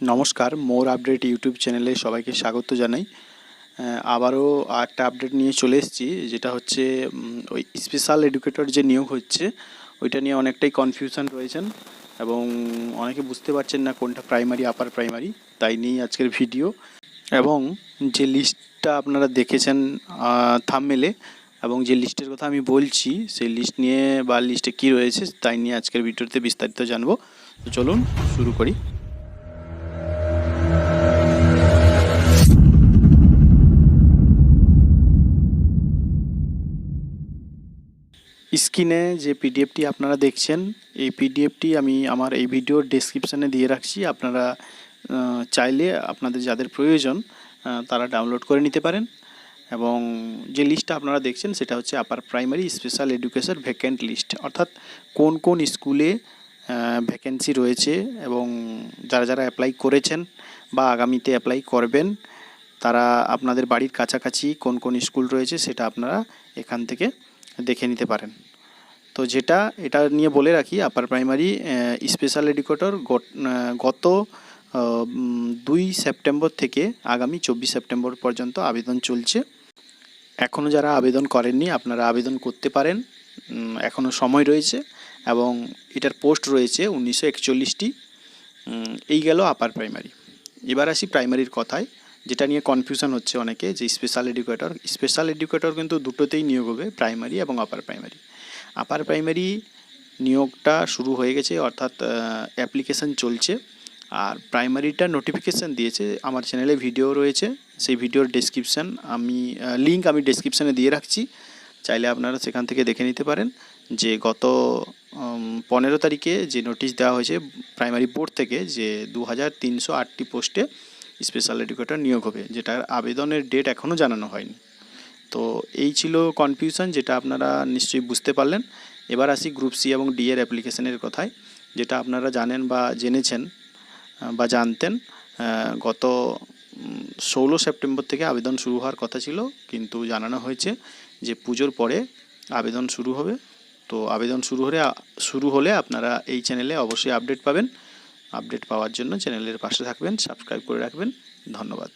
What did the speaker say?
নমস্কার, মোর update YouTube চ্যানেলে সবাইকে স্বাগত জানাই। আবারও একটা আপডেট নিয়ে চলে এসেছি, যেটা হচ্ছে ওই স্পেশাল এডুকেটর যে নিয়োগ হচ্ছে ওইটা নিয়ে অনেকটাই কনফিউশন রয়েছেন এবং অনেকে বুঝতে পারছেন না কোনটা প্রাইমারি আপার প্রাইমারি। তাই নিয়ে আজকের ভিডিও এবং যে লিস্টটা আপনারা দেখেছেন থাম্বনেলে এবং যে লিস্টের কথা আমি বলছি সেই লিস্ট নিয়ে বা লিস্টে কী রয়েছে তাই নিয়ে আজকের ভিডিওতে বিস্তারিত জানবো। তো চলুন শুরু করি। স্ক্রিনে যে পিডিএফটি আপনারা দেখছেন এই পিডিএফটি আমি আমার এই ভিডিওর ডেসক্রিপশানে দিয়ে রাখছি। আপনারা চাইলে আপনাদের যাদের প্রয়োজন তারা ডাউনলোড করে নিতে পারেন। এবং যে লিস্টটা আপনারা দেখছেন সেটা হচ্ছে upper primary special education vacant list, অর্থাৎ কোন কোন স্কুলে ভ্যাকেন্সি রয়েছে এবং যারা যারা অ্যাপ্লাই করেছেন বা আগামীতে অ্যাপ্লাই করবেন তারা আপনাদের বাড়ির কাছাকাছি কোন কোন স্কুল রয়েছে সেটা আপনারা এখান থেকে দেখে নিতে পারেন। তো এটা নিয়ে বলে রাখি, আপার প্রাইমারি স্পেশাল এডুকেটর গত 2 সেপ্টেম্বর থেকে আগামী 24 সেপ্টেম্বর পর্যন্ত আবেদন চলছে। এখনও যারা আবেদন করেননি আপনারা আবেদন করতে পারেন, এখনও সময় রয়েছে এবং এটার পোস্ট রয়েছে 1941টি। এই গেল আপার প্রাইমারি। এবার আসি প্রাইমারির কথায়, যেটা নিয়ে কনফিউশন হচ্ছে অনেকে, যে স্পেশাল এডুকেটর কিন্তু দুটোতেই নিয়োগ হবে, প্রাইমারি এবং আপার প্রাইমারি। আপার প্রাইমারি নিয়োগটা শুরু হয়ে গেছে, অর্থাৎ অ্যাপ্লিকেশান চলছে। আর প্রাইমারিটা নোটিফিকেশান দিয়েছে, আমার চ্যানেলে ভিডিও রয়েছে, সেই ভিডিওর লিঙ্ক আমি ডেসক্রিপশানে দিয়ে রাখছি, চাইলে আপনারা সেখান থেকে দেখে নিতে পারেন। যে গত 15 তারিখে যে নোটিশ দেওয়া হয়েছে প্রাইমারি বোর্ড থেকে, যে 2308টি পোস্টে স্পেশাল এডুকেটর নিয়োগ হবে, যেটার আবেদনের ডেট এখনও জানানো হয়নি। তো এই ছিল কনফিউশন, যেটা আপনারা নিশ্চয়ই বুঝতে পারলেন। এবার আসি গ্রুপ সি এবং ডি এর অ্যাপ্লিকেশনের কথায়, যেটা আপনারা জানেন বা জেনেছেন বা জানতেন। গত 16 সেপ্টেম্বর থেকে আবেদন শুরু হওয়ার কথা ছিল, কিন্তু জানানো হয়েছে যে পুজোর পরে আবেদন শুরু হবে। তো আবেদন শুরু হলে আপনারা এই চ্যানেলে অবশ্যই আপডেট পাবেন। আপডেট পাওয়ার জন্য চ্যানেলের পাশে থাকবেন, সাবস্ক্রাইব করে রাখবেন। ধন্যবাদ।